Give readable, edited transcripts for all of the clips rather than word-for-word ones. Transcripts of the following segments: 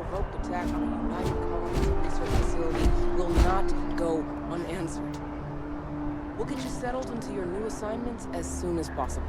provoked attack on a United Colonies research facility will not go unanswered. We'll get you settled into your new assignments as soon as possible.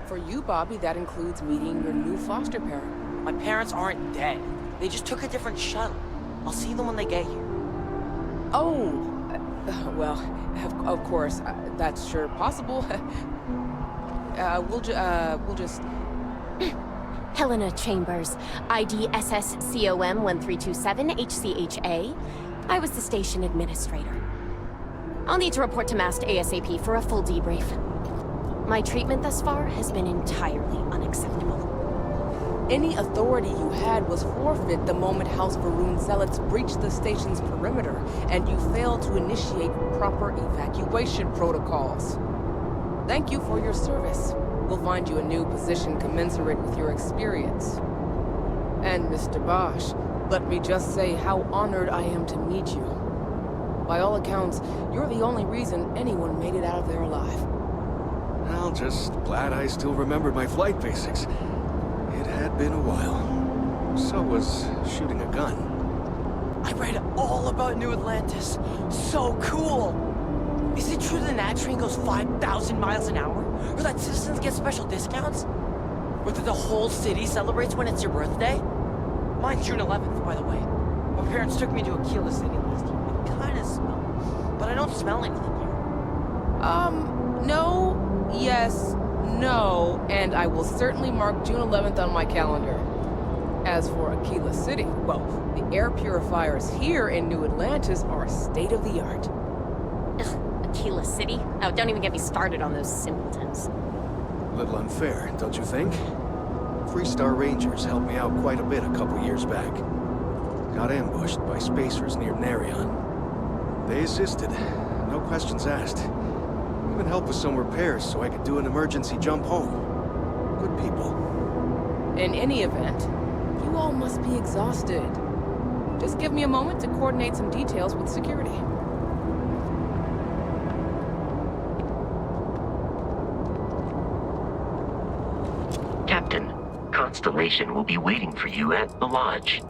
For you, Bobby, that includes meeting your new foster parent. My parents aren't dead. They just took a different shuttle. I'll see them when they get here. Oh, well, of course, that's sure possible. We'll just... Helena Chambers, ID SSCOM 1327 HCHA. I was the station administrator. I'll need to report to MAST ASAP for a full debrief. My treatment thus far has been entirely unacceptable. Any authority you had was forfeit the moment House Varun zealots breached the station's perimeter, and you failed to initiate proper evacuation protocols. Thank you for your service. We'll find you a new position commensurate with your experience. And Mr. Bosch, let me just say how honored I am to meet you. By all accounts, you're the only reason anyone made it out of there alive. Well, just glad I still remembered my flight basics. It had been a while. So was shooting a gun. I read all about New Atlantis. So cool! Is it true the NAT train goes 5,000 miles an hour? Or that citizens get special discounts? Or that the whole city celebrates when it's your birthday? Mine's June 11th, by the way. My parents took me to Aquila City last year. It kinda smells. But I don't smell anything here. No, yes, no, and I will certainly mark June 11th on my calendar. As for Aquila City, well, the air purifiers here in New Atlantis are state-of-the-art. Ugh, Aquila City? Oh, don't even get me started on those simpletons. A little unfair, don't you think? Three-star Rangers helped me out quite a bit a couple years back. Got ambushed by spacers near Narion. They assisted, no questions asked. Even helped with some repairs so I could do an emergency jump home. Good people. In any event, you all must be exhausted. Just give me a moment to coordinate some details with security. Captain, Constellation will be waiting for you at the lodge.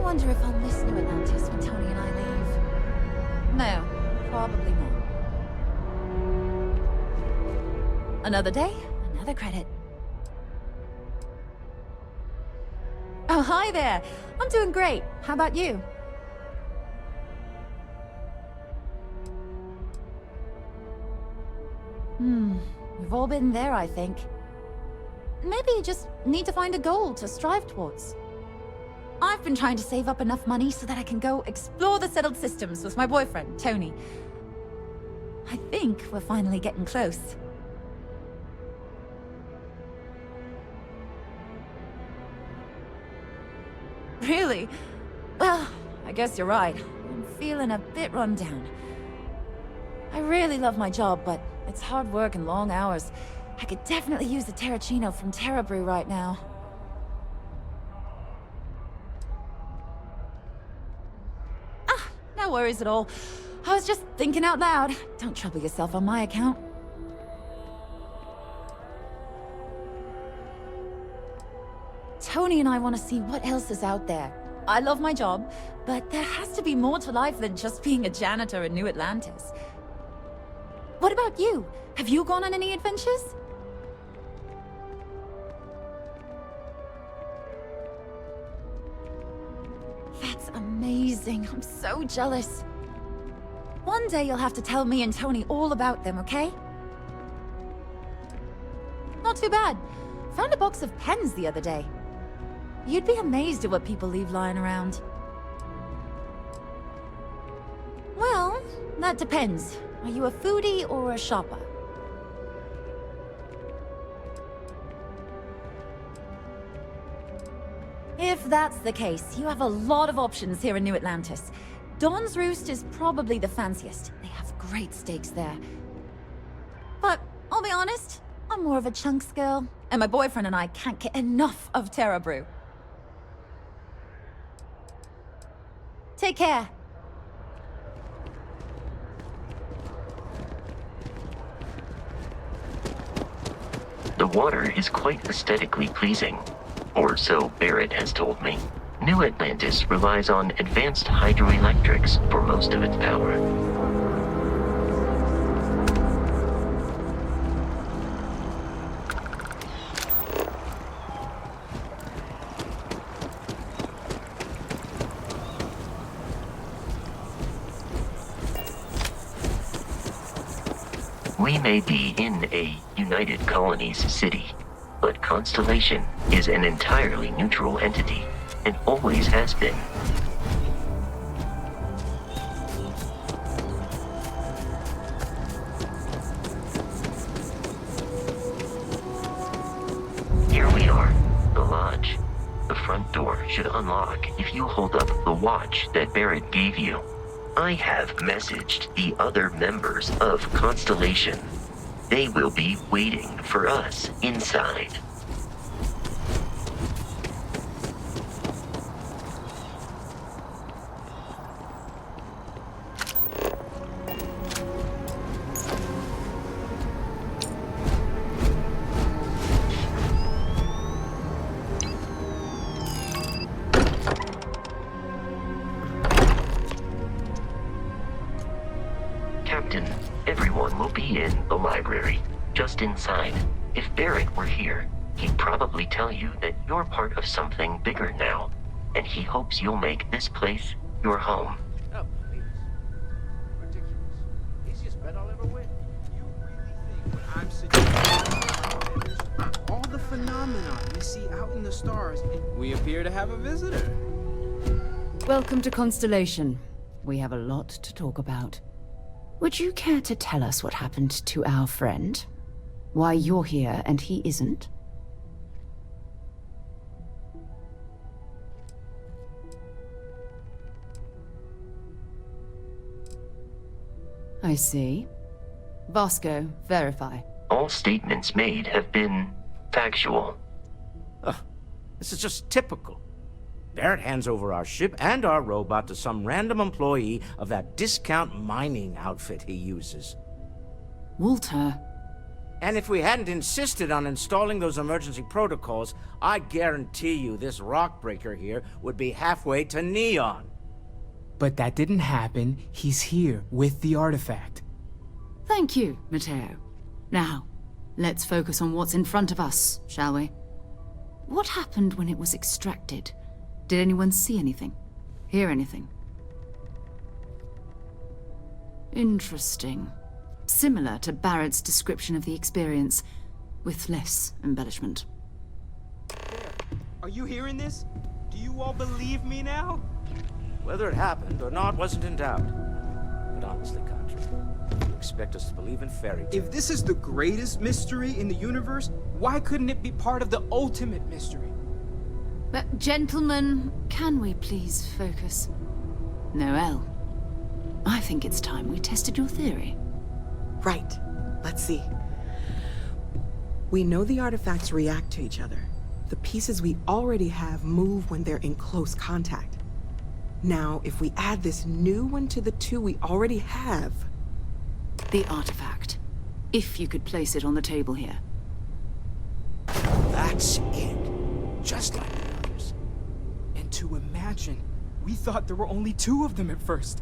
wonder if I'll miss New Atlantis when Tony and I leave. No, probably not. Another day, another credit. Oh, hi there. I'm doing great. How about you? We've all been there, I think. Maybe you just need to find a goal to strive towards. I've been trying to save up enough money so that I can go explore the settled systems with my boyfriend, Tony. I think we're finally getting close. Really? Well, I guess you're right. I'm feeling a bit run down. I really love my job, but it's hard work and long hours. I could definitely use a Terracino from Terra Brew right now. Ah, no worries at all. I was just thinking out loud. Don't trouble yourself on my account. Tony and I want to see what else is out there. I love my job, but there has to be more to life than just being a janitor in New Atlantis. What about you? Have you gone on any adventures? That's amazing. I'm so jealous. One day you'll have to tell me and Tony all about them, okay? Not too bad. Found a box of pens the other day. You'd be amazed at what people leave lying around. Well, that depends. Are you a foodie or a shopper? If that's the case, you have a lot of options here in New Atlantis. Dawn's Roost is probably the fanciest. They have great steaks there. But I'll be honest, I'm more of a chunks girl, and my boyfriend and I can't get enough of Terra Brew. Take care. The water is quite aesthetically pleasing, or so Barrett has told me. New Atlantis relies on advanced hydroelectrics for most of its power. We may be in a United Colonies city, but Constellation is an entirely neutral entity, and always has been. Here we are, the lodge. The front door should unlock if you hold up the watch that Barrett gave you. I have messaged the other members of Constellation. They will be waiting for us inside. Captain, everyone will be in the library, just inside. If Barrett were here, he'd probably tell you that you're part of something bigger now, and he hopes you'll make this place your home. Oh, please. Ridiculous. Easiest bet I'll ever win. You really think what I'm suggesting? All the phenomena we see out in the stars, and we appear to have a visitor. Welcome to Constellation. We have a lot to talk about. Would you care to tell us what happened to our friend? Why you're here and he isn't? I see. Vasco, verify. All statements made have been factual. Ugh, this is just typical. Barrett hands over our ship and our robot to some random employee of that discount mining outfit he uses. Walter, And if we hadn't insisted on installing those emergency protocols, I guarantee you this rock breaker here would be halfway to Neon. But that didn't happen. He's here with the artifact. Thank you, Matteo. Now, let's focus on what's in front of us, shall we? What happened when it was extracted? Did anyone see anything? Hear anything? Interesting. Similar to Barrett's description of the experience, with less embellishment. Are you hearing this? Do you all believe me now? Whether it happened or not wasn't in doubt. But honestly, Contra, you expect us to believe in fairy tales? If this is the greatest mystery in the universe, why couldn't it be part of the ultimate mystery? But, gentlemen, can we please focus? Noel, I think it's time we tested your theory. Right. Let's see. We know the artifacts react to each other. The pieces we already have move when they're in close contact. Now, if we add this new one to the two we already have... The artifact. If you could place it on the table here. That's it. Just like the others. And to imagine, we thought there were only 2 of them at first.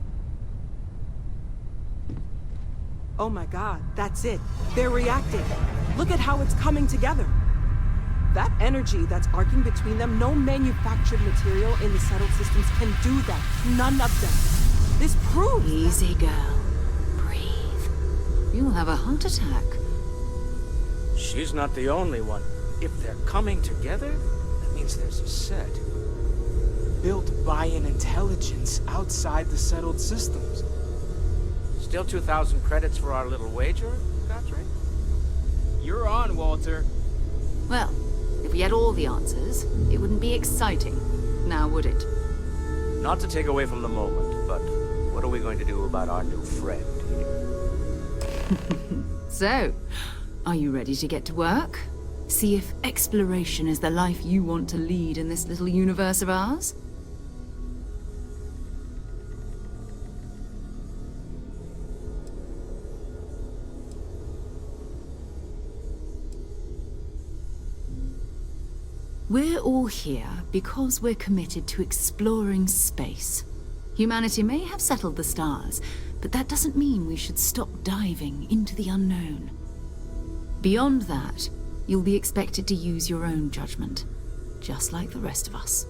Oh my god, that's it. They're reacting. Look at how it's coming together. That energy that's arcing between them, no manufactured material in the settled systems can do that. None of them. This proves Easy, girl. Breathe. You'll have a heart attack. She's not the only one. If they're coming together, that means there's a set. Built by an intelligence outside the settled systems. Still 2,000 credits for our little wager, Godfrey? You're on, Walter. Well, if we had all the answers, it wouldn't be exciting, now would it? Not to take away from the moment, but what are we going to do about our new friend here? So, are you ready to get to work? See if exploration is the life you want to lead in this little universe of ours? We're all here because we're committed to exploring space. Humanity may have settled the stars, but that doesn't mean we should stop diving into the unknown. Beyond that, you'll be expected to use your own judgment, just like the rest of us.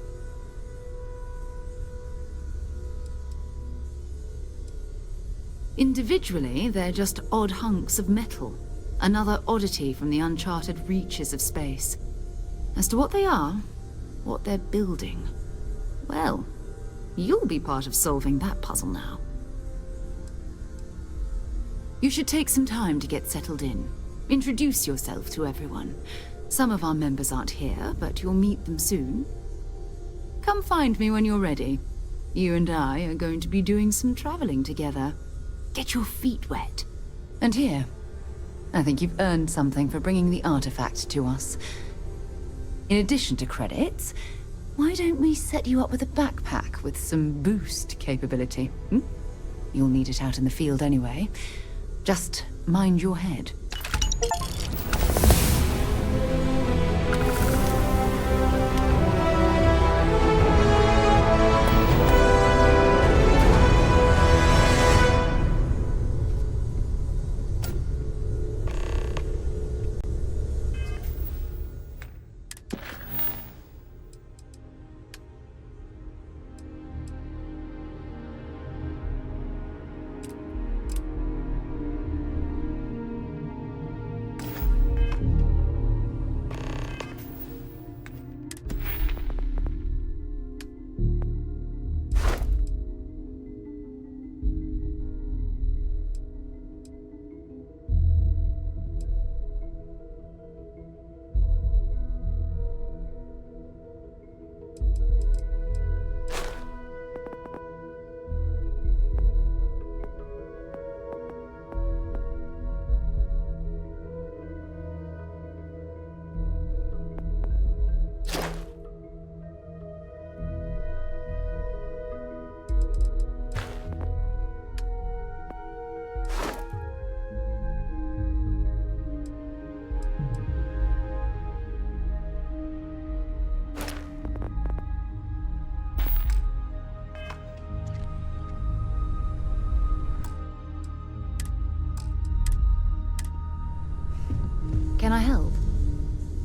Individually, they're just odd hunks of metal, another oddity from the uncharted reaches of space. As to what they are, what they're building, well, you'll be part of solving that puzzle now. You should take some time to get settled in. Introduce yourself to everyone. Some of our members aren't here, but you'll meet them soon. Come find me when you're ready. You and I are going to be doing some traveling together. Get your feet wet. And here, I think you've earned something for bringing the artifact to us. In addition to credits, why don't we set you up with a backpack with some boost capability? You'll need it out in the field anyway. Just mind your head.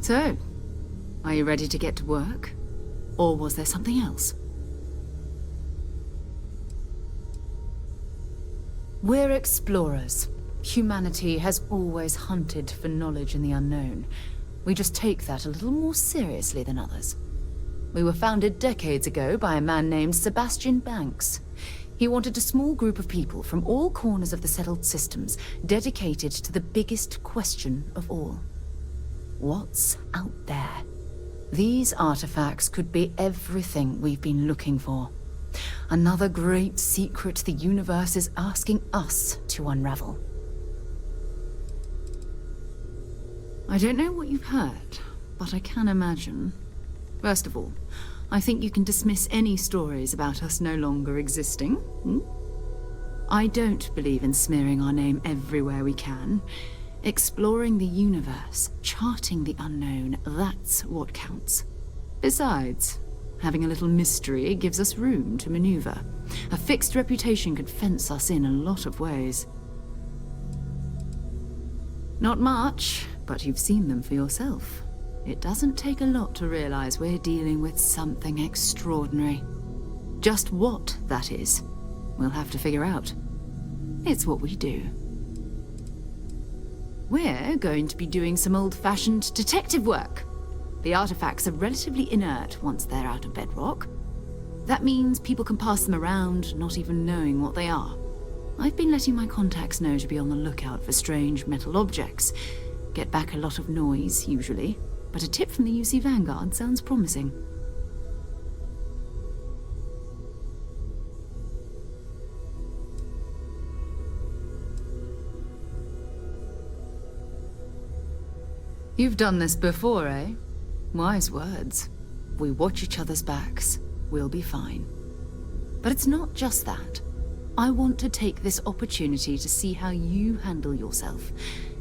So, are you ready to get to work? Or was there something else? We're explorers. Humanity has always hunted for knowledge in the unknown. We just take that a little more seriously than others. We were founded decades ago by a man named Sebastian Banks. He wanted a small group of people from all corners of the settled systems dedicated to the biggest question of all. What's out there? These artifacts could be everything we've been looking for. Another great secret the universe is asking us to unravel. I don't know what you've heard, but I can imagine. First of all, I think you can dismiss any stories about us no longer existing. I don't believe in smearing our name everywhere we can. Exploring the universe, charting the unknown, that's what counts. Besides, having a little mystery gives us room to maneuver. A fixed reputation could fence us in a lot of ways. Not much, but you've seen them for yourself. It doesn't take a lot to realize we're dealing with something extraordinary. Just what that is, we'll have to figure out. It's what we do. We're going to be doing some old-fashioned detective work. The artifacts are relatively inert once they're out of bedrock. That means people can pass them around, not even knowing what they are. I've been letting my contacts know to be on the lookout for strange metal objects. Get back a lot of noise, usually, but a tip from the UC Vanguard sounds promising. You've done this before, eh? Wise words. We watch each other's backs, we'll be fine. But it's not just that. I want to take this opportunity to see how you handle yourself,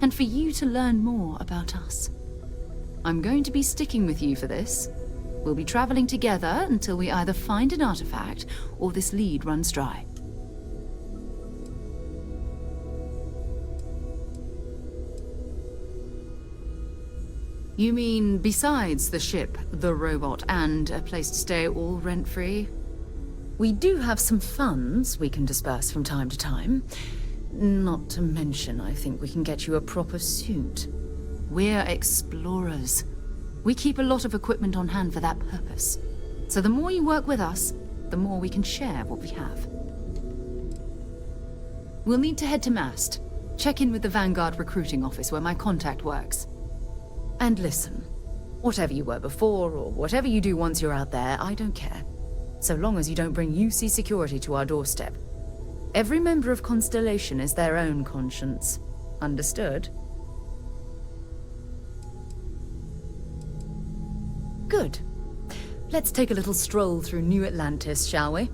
and for you to learn more about us. I'm going to be sticking with you for this. We'll be traveling together until we either find an artifact or this lead runs dry. You mean besides the ship, the robot, and a place to stay all rent-free? We do have some funds we can disperse from time to time. Not to mention, I think we can get you a proper suit. We're explorers. We keep a lot of equipment on hand for that purpose. So the more you work with us, the more we can share what we have. We'll need to head to Mast. Check in with the Vanguard recruiting office where my contact works. And listen, whatever you were before, or whatever you do once you're out there, I don't care. So long as you don't bring UC security to our doorstep. Every member of Constellation is their own conscience. Understood? Good. Let's take a little stroll through New Atlantis, shall we?